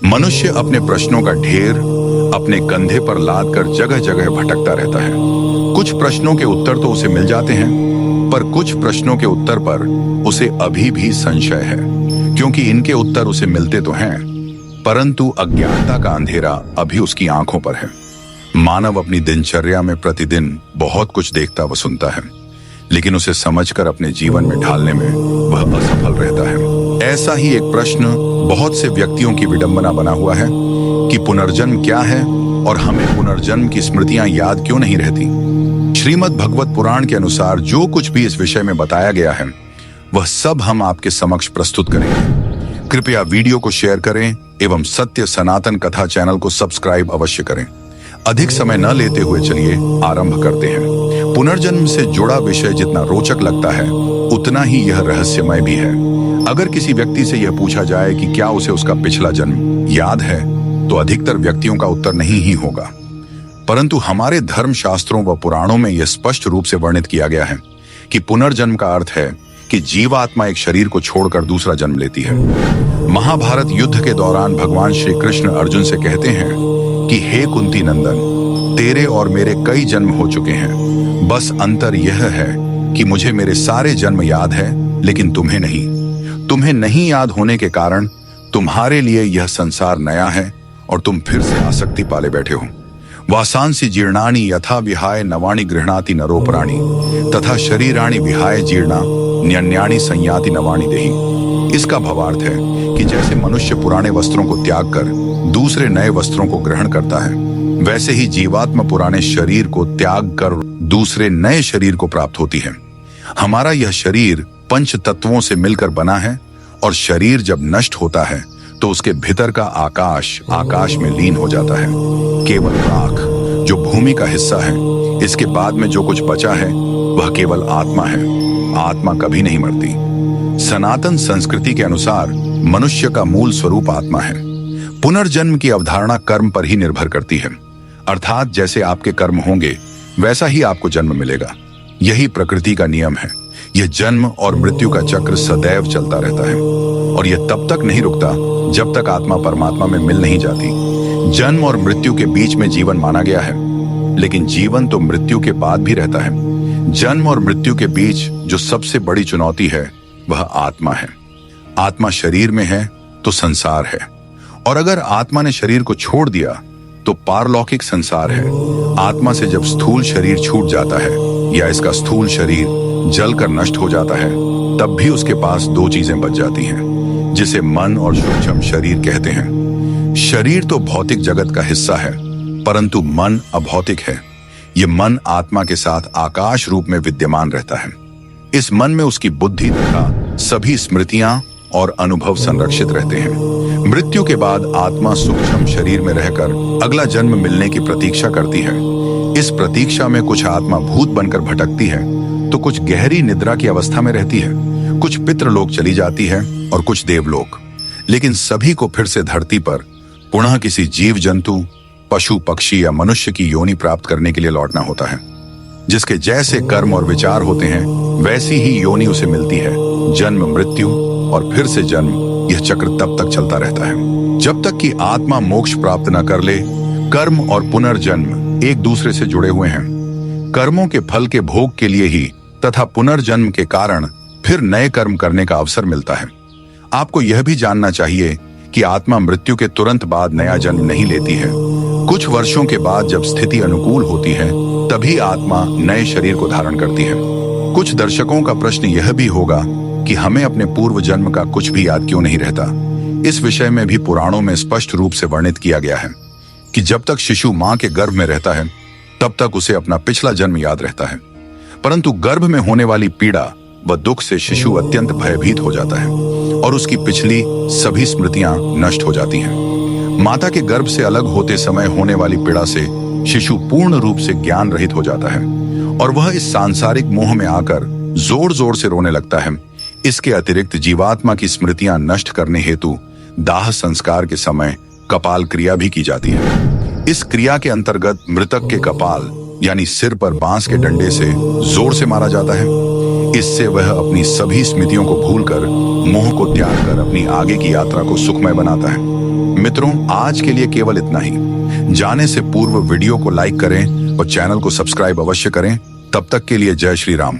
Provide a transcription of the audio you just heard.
मनुष्य अपने प्रश्नों का ढेर अपने कंधे पर लाद कर जगह जगह भटकता रहता है। कुछ प्रश्नों के उत्तर तो उसे मिल जाते हैं, पर कुछ प्रश्नों के उत्तर पर उसे अभी भी संशय है, क्योंकि इनके उत्तर उसे मिलते तो हैं, परंतु अज्ञानता का अंधेरा अभी उसकी आंखों पर है। मानव अपनी दिनचर्या में प्रतिदिन बहुत कुछ देखता व सुनता है, लेकिन उसे समझकर अपने जीवन में ढालने में वह असफल रहता है। ऐसा ही एक प्रश्न बहुत से व्यक्तियों की विडंबना बना हुआ है कि पुनर्जन्म क्या है और हमें पुनर्जन्म की स्मृतियां याद क्यों नहीं रहती। श्रीमद् भगवत पुराण के अनुसार जो कुछ भी इस विषय में बताया गया है वह सब हम आपके समक्ष प्रस्तुत करेंगे। कृपया वीडियो को शेयर करें एवं सत्य सनातन कथा चैनल को सब्सक्राइब अवश्य करें। अधिक समय न लेते हुए चलिए आरंभ करते हैं। पुनर्जन्म से जुड़ा विषय जितना रोचक लगता है उतना ही यह रहस्यमय भी है। अगर किसी व्यक्ति से यह पूछा जाए कि क्या उसे उसका पिछला जन्म याद है, तो अधिकतर व्यक्तियों का उत्तर नहीं ही होगा। परंतु हमारे धर्म शास्त्रों व पुराणों में यह स्पष्ट रूप से वर्णित किया गया है कि पुनर्जन्म का अर्थ है कि जीवात्मा एक शरीर को छोड़कर दूसरा जन्म लेती है। महाभारत युद्ध के दौरान भगवान श्री कृष्ण अर्जुन से कहते हैं कि हे कुंती नंदन, तेरे और मेरे कई जन्म हो चुके हैं, बस अंतर यह है कि मुझे मेरे सारे जन्म याद है लेकिन तुम्हें नहीं। तुम्हें नहीं याद होने के कारण तुम्हारे लिए यह संसार नया है और तुम फिर से आसक्ति पाले बैठे हो। वासांसी जीर्णानि यथा विहाय नवाणि गृह्णाति नरोपराणि तथा शरीराणि विहाय जीर्णा न्यन्याणि संयाति नवाणि देहि। इसका भावार्थ है कि जैसे मनुष्य पुराने वस्त्रों को त्याग कर दूसरे नए वस्त्रों को ग्रहण करता है, वैसे ही जीवात्मा पुराने शरीर को त्याग कर दूसरे नए शरीर को प्राप्त होती है। हमारा यह शरीर पंच तत्वों से मिलकर बना है और शरीर जब नष्ट होता है तो उसके भीतर का आकाश में लीन हो जाता है। केवल राख जो भूमि का हिस्सा है, इसके बाद में जो कुछ बचा है वह केवल आत्मा है। आत्मा कभी नहीं मरती। सनातन संस्कृति के अनुसार मनुष्य का मूल स्वरूप आत्मा है। पुनर्जन्म की अवधारणा कर्म पर ही निर्भर करती है, अर्थात जैसे आपके कर्म होंगे वैसा ही आपको जन्म मिलेगा। यही प्रकृति का नियम है। यह जन्म और मृत्यु का चक्र सदैव चलता रहता है और यह तब तक नहीं रुकता जब तक आत्मा परमात्मा में मिल नहीं जाती। जन्म और मृत्यु के बीच में जीवन माना गया है, लेकिन जीवन तो मृत्यु के बाद भी रहता है। जन्म और मृत्यु के बीच जो सबसे बड़ी चुनौती है वह आत्मा है। आत्मा शरीर में है तो संसार है, और अगर आत्मा ने शरीर को छोड़ दिया तो पारलौकिक संसार है। आत्मा से जब स्थूल शरीर छूट जाता है या इसका स्थूल शरीर जलकर नष्ट हो जाता है, तब भी उसके पास दो चीजें बच जाती हैं, जिसे मन और सूक्ष्म शरीर कहते हैं। शरीर तो भौतिक जगत का हिस्सा है, परंतु मन अभौतिक है। यह मन आत्मा के साथ आकाश रूप में विद्यमान रहता है। इस मन में उसकी बुद्धि तथा सभी स्मृतियां और अनुभव संरक्षित रहते हैं। मृत्यु के बाद आत्मा सूक्ष्म शरीर में रहकर अगला जन्म मिलने की प्रतीक्षा करती है। इस प्रतीक्षा में कुछ आत्मा भूत बनकर भटकती है, तो कुछ गहरी निद्रा की अवस्था में रहती है, कुछ पितृलोक चली जाती है और कुछ देवलोक। लेकिन सभी को फिर से धरती पर पुनः किसी जीव जंतु, पशु पक्षी या मनुष्य की योनि प्राप्त करने के लिए लौटना होता है। जिसके जैसे कर्म और विचार होते हैं वैसी ही योनि उसे मिलती है। जन्म मृत्यु और फिर से जन्म, यह चक्र तब तक चलता रहता है जब तक कि आत्मा मोक्ष प्राप्त न कर ले। कर्म और पुनर्जन्म एक दूसरे से जुड़े हुए हैं। कर्मों के फल के भोग के लिए ही तथा पुनर्जन्म के कारण फिर नए कर्म करने का अवसर मिलता है। आपको यह भी जानना चाहिए कि आत्मा मृत्यु के तुरंत बाद नया जन्म नहीं लेती है। कुछ वर्षों के बाद जब स्थिति अनुकूल होती है तभी आत्मा नए शरीर को धारण करती है। कुछ दर्शकों का प्रश्न यह भी होगा कि हमें अपने पूर्व जन्म का कुछ भी याद क्यों नहीं रहता। इस विषय में भी पुराणों में स्पष्ट रूप से वर्णित किया गया है कि जब तक शिशु मां के गर्भ में रहता है तब तक उसे अपना पिछला जन्म याद रहता है, परंतु गर्भ में होने वाली पीड़ा व दुख से शिशु अत्यंत भयभीत हो जाता है और उसकी पिछली सभी स्मृतियां नष्ट हो जाती हैं। माता के गर्भ से अलग होते समय होने वाली पीड़ा से शिशु पूर्ण रूप से ज्ञान रहित हो जाता है और वह इस सांसारिक मोह में आकर जोर जोर से रोने लगता है। इसके अतिरिक्त जीवात्मा की स्मृतियां नष्ट करने हेतु दाह संस्कार के समय कपाल क्रिया भी की जाती है। इस क्रिया के अंतर्गत मृतक के कपाल यानी सिर पर बांस के डंडे से जोर से मारा जाता है। इससे वह अपनी सभी स्मृतियों को भूलकर मोह को त्याग कर अपनी आगे की यात्रा को सुखमय बनाता है। मित्रों, आज के लिए केवल इतना ही। जाने से पूर्व वीडियो को लाइक करें और चैनल को सब्सक्राइब अवश्य करें। तब तक के लिए जय श्री राम।